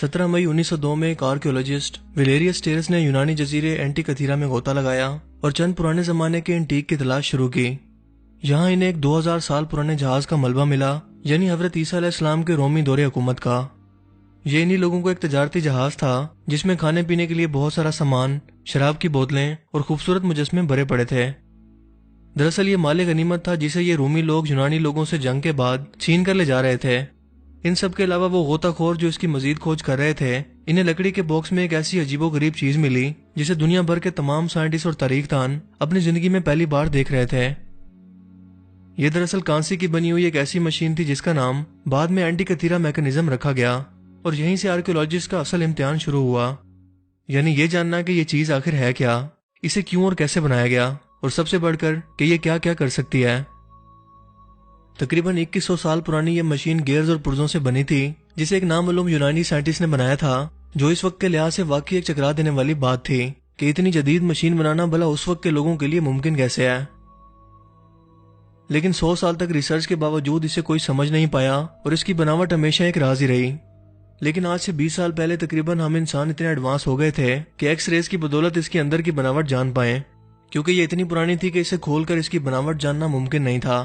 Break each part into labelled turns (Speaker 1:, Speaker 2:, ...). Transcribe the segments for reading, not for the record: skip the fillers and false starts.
Speaker 1: 17 मई 1902 में एक archaeologist विलेरियस terrace ने यूनानी जजीरे एंटिकथीरा में गोता लगाया और चंद पुराने जमाने के एंटीक की तलाश शुरू की। यहाँ इन्हें एक 2000 साल पुराने जहाज का मलबा मिला, यानी हजरत ईसा अलैहिस्सलाम के रोमी दौरे हुकूमत का। ये इन्हीं लोगों को एक तजारती जहाज था जिसमें खाने पीने के लिए बहुत सारा सामान, शराब की बोतलें और खूबसूरत मुजस्मे भरे पड़े थे। दरअसल ये माल गनीमत था जिसे ये रोमी लोग यूनानी लोगों से जंग के बाद छीन कर ले जा रहे थे। इन सब के अलावा वो गोताखोर जो इसकी मजीद खोज कर रहे थे, इन्हें लकड़ी के बॉक्स में एक ऐसी अजीबो गरीब चीज मिली जिसे दुनिया भर के तमाम साइंटिस्ट और तारीखदान अपनी जिंदगी में पहली बार देख रहे थे। ये दरअसल कांसी की बनी हुई एक ऐसी मशीन थी जिसका नाम बाद में एंटिकथीरा मैकेनिज्म रखा गया और यहीं से आर्कियोलॉजिस्ट का असल इम्तिहान शुरू हुआ, यानी ये जानना कि ये चीज आखिर है क्या, इसे क्यों और कैसे बनाया गया और सबसे बढ़कर कि ये क्या क्या कर सकती है। तकरीबन 2100 साल पुरानी यह मशीन गेयर्स और पुर्जों से बनी थी जिसे एक नामालूम यूनानी साइंटिस्ट ने बनाया था, जो इस वक्त के लिहाज से वाकई एक चकरा देने वाली बात थी कि इतनी जदीद मशीन बनाना भला उस वक्त के लोगों के लिए मुमकिन कैसे है। लेकिन 100 साल तक रिसर्च के बावजूद इसे कोई समझ नहीं पाया और इसकी बनावट हमेशा एक राज ही रही। लेकिन आज से 20 साल पहले तकरीबन हम इंसान इतने एडवांस हो गए थे कि एक्स रेज की बदौलत इसके अंदर की बनावट जान पाए, क्योंकि ये इतनी पुरानी थी कि इसे खोलकर इसकी बनावट जानना मुमकिन नहीं था।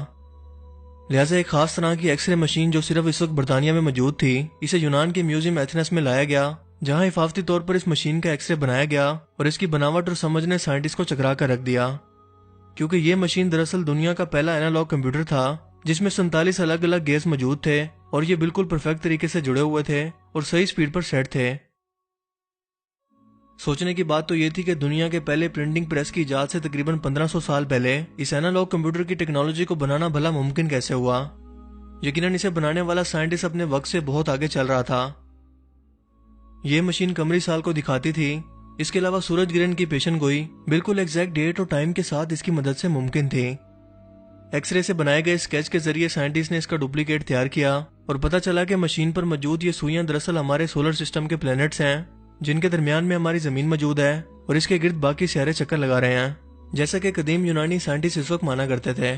Speaker 1: लिहाजा एक खास तरह की एक्सरे मशीन जो सिर्फ इस वक्त बर्तानिया में मौजूद थी, इसे यूनान के म्यूजियम एथेनस में लाया गया, जहां हिफाजती तौर पर इस मशीन का एक्सरे बनाया गया और इसकी बनावट और समझ ने साइंटिस्ट को चकरा कर रख दिया, क्योंकि ये मशीन दरअसल दुनिया का पहला एनालॉग कंप्यूटर था जिसमें 47 अलग अलग गेयर्स मौजूद थे और ये बिल्कुल परफेक्ट तरीके से जुड़े हुए थे और सही स्पीड पर सेट थे। सोचने की बात तो ये थी कि दुनिया के पहले प्रिंटिंग प्रेस की इजाद से तकरीबन 1500 साल पहले इस एनालॉग कंप्यूटर की टेक्नोलॉजी को बनाना भला मुमकिन कैसे हुआ। यकीनन इसे बनाने वाला साइंटिस्ट अपने वक्त से बहुत आगे चल रहा था। ये मशीन कमरी साल को दिखाती थी, इसके अलावा सूरज ग्रहण की पेशन गोई बिल्कुल एग्जैक्ट डेट और टाइम के साथ इसकी मदद से मुमकिन थी। एक्सरे से बनाए गए स्केच के जरिए साइंटिस्ट ने इसका डुप्लीकेट तैयार किया और पता चला कि मशीन पर मौजूद ये सुइयां दरअसल हमारे सोलर सिस्टम के प्लैनेट्स हैं, जिनके दरमियान में हमारी जमीन मौजूद है और इसके गिर्द बाकी सितारे चक्कर लगा रहे हैं, जैसा कि कदीम यूनानी साइंटिस्ट इस वक्त माना करते थे।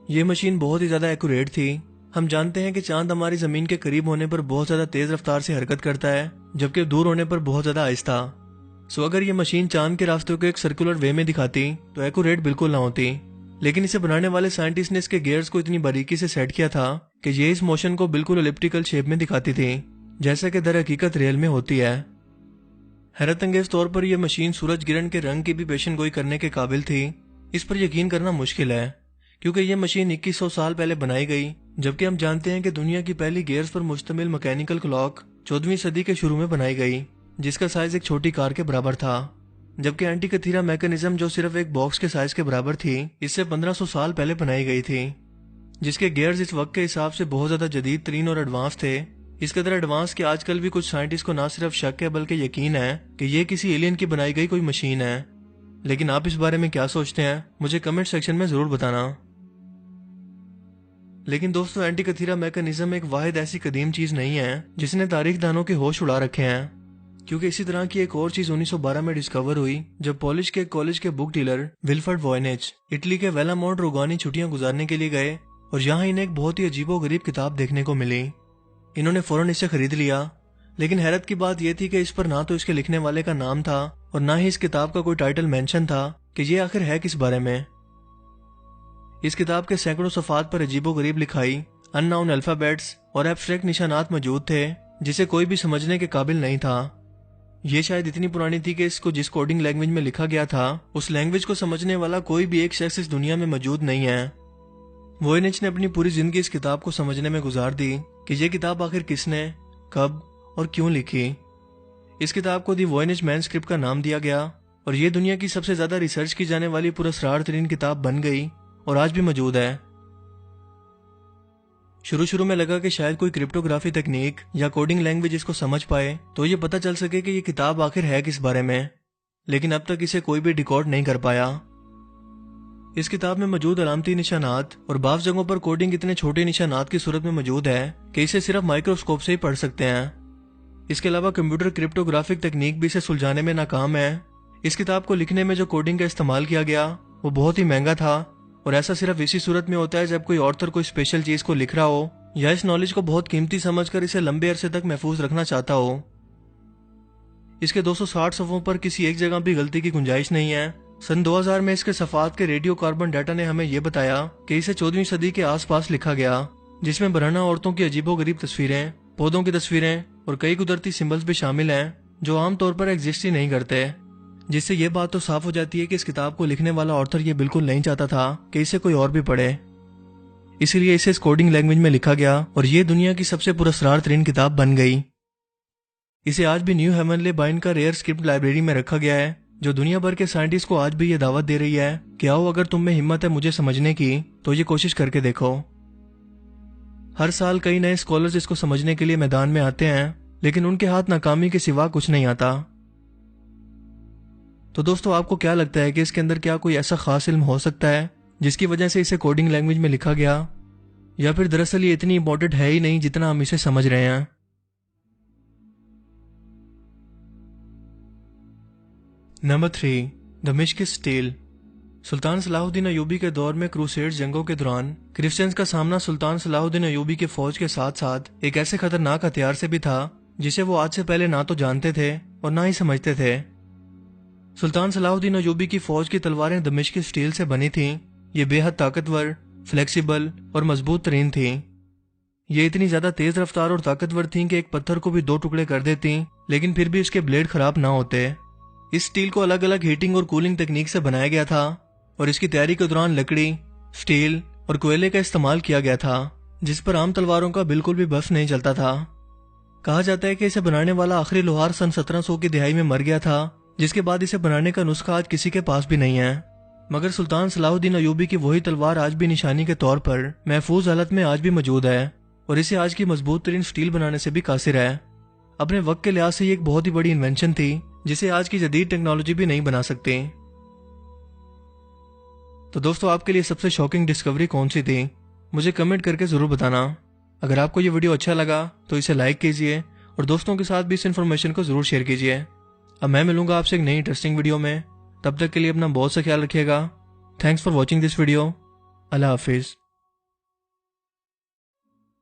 Speaker 1: ये मशीन बहुत ही ज्यादा एक्यूरेट थी। हम जानते हैं कि चांद हमारी जमीन के करीब होने पर बहुत ज्यादा तेज रफ्तार से हरकत करता है, जबकि दूर होने पर बहुत ज्यादा आहिस्ता। सो अगर ये मशीन चांद के रास्ते को एक सर्कुलर वे में दिखाती तो एक्यूरेट बिल्कुल ना होती, लेकिन इसे बनाने वाले साइंटिस्ट ने इसके गियर्स को इतनी बारीकी से सेट किया था कि ये इस मोशन को बिल्कुल एलिप्टिकल शेप में दिखाती थी, जैसा कि दर हकीकत रियल में होती है। हैरत अंगेज तौर पर यह मशीन सूरज गिरहन के रंग की भी पेशन गोई करने के काबिल थी। इस पर यकीन करना मुश्किल है, क्योंकि यह मशीन 2100 साल पहले बनाई गई, जबकि हम जानते हैं कि दुनिया की पहली गियर्स पर मुश्तमिल मैकेनिकल क्लॉक 14वीं सदी के शुरू में बनाई गई, जिसका साइज एक छोटी कार के बराबर था, जबकि एंटिकथीरा मैकेनिज्म जो सिर्फ एक बॉक्स के साइज के बराबर थी, इससे 1500 साल पहले बनाई गई थी, जिसके गियर्स इस वक्त के हिसाब से बहुत ज्यादा जदीद तरीन और एडवांस थे। इस कदर एडवांस कि आजकल भी कुछ साइंटिस्ट को ना सिर्फ शक है बल्कि यकीन है कि ये किसी एलियन की बनाई गई कोई मशीन है। लेकिन आप इस बारे में क्या सोचते हैं, मुझे कमेंट सेक्शन में जरूर बताना। लेकिन दोस्तों, एंटिकथीरा मैकेनिज्म एक वाहिद ऐसी कदीम चीज नहीं है जिसने तारीखदानों के होश उड़ा रखे हैं, क्योंकि इसी तरह की एक और चीज 1912 में डिस्कवर हुई जब पोलिश के कॉलेज के बुक डीलर विल्फ्रेड वॉयनेच इटली के वेलामोंट रोगानी छुट्टियां गुजारने के लिए गए और यहाँ इन्हें एक बहुत ही अजीबो गरीब किताब देखने को मिली। इन्होंने फौरन इसे खरीद लिया, लेकिन हैरत की बात यह थी कि इस पर ना तो इसके लिखने वाले का नाम था और ना ही इस किताब का कोई टाइटल मेंशन था कि ये आखिर है किस बारे में। इस किताब के सैकड़ों सफात पर अजीबो गरीब लिखाई, अननाउन अल्फाबेट्स और एब्स्ट्रैक्ट निशानात मौजूद थे जिसे कोई भी समझने के काबिल नहीं था। ये शायद इतनी पुरानी थी कि इसको जिस कोडिंग लैंग्वेज में लिखा गया था उस लैंग्वेज को समझने वाला कोई भी एक शख्स इस दुनिया में मौजूद नहीं है। वॉयनेच ने अपनी पूरी जिंदगी इस किताब को समझने में गुजार दी कि यह किताब आखिर किसने, कब और क्यों लिखी। इस किताब को दी वॉयनेच मैनस्क्रिप्ट का नाम दिया गया और ये दुनिया की सबसे ज्यादा रिसर्च की जाने वाली पुरस्कार तरीन किताब बन गई और आज भी मौजूद है। शुरू में लगा कि शायद कोई क्रिप्टोग्राफी तकनीक या कोडिंग लैंग्वेज इसको समझ पाए तो ये पता चल सके कि ये किताब आखिर है किस बारे में, लेकिन अब तक इसे कोई भी डिकोड नहीं कर पाया। इस किताब में मौजूद अलामती निशानात और बाज़ जगहों पर कोडिंग इतने छोटे निशानात की सूरत में मौजूद है कि इसे सिर्फ माइक्रोस्कोप से ही पढ़ सकते हैं। इसके अलावा कंप्यूटर क्रिप्टोग्राफिक तकनीक भी इसे सुलझाने में नाकाम है। इस किताब को लिखने में जो कोडिंग का इस्तेमाल किया गया वो बहुत ही महंगा था और ऐसा सिर्फ इसी सूरत में होता है जब कोई ऑथर कोई स्पेशल चीज को लिख रहा हो या इस नॉलेज को बहुत कीमती समझकर इसे लंबे अरसे तक महफूज रखना चाहता हो। इसके 260 सफ़ों पर किसी एक जगह भी गलती की गुंजाइश नहीं है। सन 2000 में इसके सफात के रेडियो कार्बन डाटा ने हमें यह बताया कि इसे 14वीं सदी के आसपास लिखा गया, जिसमें बरहना औरतों की अजीबोगरीब तस्वीरें, पौधों की तस्वीरें और कई कुदरती सिंबल्स भी शामिल हैं जो आमतौर पर एग्जिस्ट ही नहीं करते। जिससे ये बात तो साफ हो जाती है कि इस किताब को लिखने वाला ऑथर ये बिल्कुल नहीं चाहता था कि इसे कोई और भी पढ़े, इसीलिए इसे इस कोडिंग लैंग्वेज में लिखा गया और ये दुनिया की सबसे पुरस्कार तरीन किताब बन गई। इसे आज भी न्यू हेवनली बाइंड का रेयर स्क्रिप्ट लाइब्रेरी में रखा गया है, जो दुनिया भर के साइंटिस्ट को आज भी ये दावत दे रही है कि आओ, अगर तुम में हिम्मत है मुझे समझने की तो ये कोशिश करके देखो। हर साल कई नए स्कॉलर्स इसको समझने के लिए मैदान में आते हैं, लेकिन उनके हाथ नाकामी के सिवा कुछ नहीं आता। तो दोस्तों, आपको क्या लगता है कि इसके अंदर क्या कोई ऐसा खास इल्म हो सकता है जिसकी वजह से इसे कोडिंग लैंग्वेज में लिखा गया, या फिर दरअसल ये इतनी इंपॉर्टेंट है ही नहीं जितना हम इसे समझ रहे हैं। नंबर 3, दमिश्क स्टील। सुल्तान सलाहुद्दीन अयूबी के दौर में क्रूसेड्स जंगों के दौरान क्रिश्चियंस का सामना सुल्तान सलाहुद्दीन अयूबी के फौज के साथ साथ एक ऐसे खतरनाक हथियार से भी था जिसे वो आज से पहले ना तो जानते थे और ना ही समझते थे। सुल्तान सलाहुद्दीन अयूबी की फौज की तलवारें दमिश्क स्टील से बनी थीं। ये बेहद ताकतवर, फ्लेक्सिबल और मजबूत तरीन थीं। ये इतनी ज्यादा तेज रफ्तार और ताकतवर थीं कि एक पत्थर को भी 2 टुकड़े कर देती, लेकिन फिर भी इसके ब्लेड खराब ना होते। इस स्टील को अलग अलग हीटिंग और कूलिंग तकनीक से बनाया गया था और इसकी तैयारी के दौरान लकड़ी, स्टील और कोयले का इस्तेमाल किया गया था, जिस पर आम तलवारों का बिल्कुल भी बस नहीं चलता था। कहा जाता है कि इसे बनाने वाला आखिरी लोहार सन 1700 की दिहाई में मर गया था, जिसके बाद इसे बनाने का नुस्खा आज किसी के पास भी नहीं है। मगर सुल्तान सलाहुद्दीन अयूबी की वही तलवार आज भी निशानी के तौर पर महफूज हालत में आज भी मौजूद है और इसे आज की मजबूत तरीन स्टील बनाने से भी कासिर है। अपने वक्त के लिहाज से ये एक बहुत ही बड़ी इन्वेंशन थी जिसे आज की जदीद टेक्नोलॉजी भी नहीं बना सकती। तो दोस्तों, आपके लिए सबसे शॉकिंग डिस्कवरी कौन सी थी, मुझे कमेंट करके जरूर बताना। अगर आपको ये वीडियो अच्छा लगा तो इसे लाइक कीजिए और दोस्तों के साथ भी इस इन्फॉर्मेशन को जरूर शेयर कीजिए। अब मैं मिलूंगा आपसे एक नई इंटरेस्टिंग वीडियो में। तब तक के लिए अपना बहुत सा ख्याल रखिएगा। Thanks for watching this video. Allah Hafiz.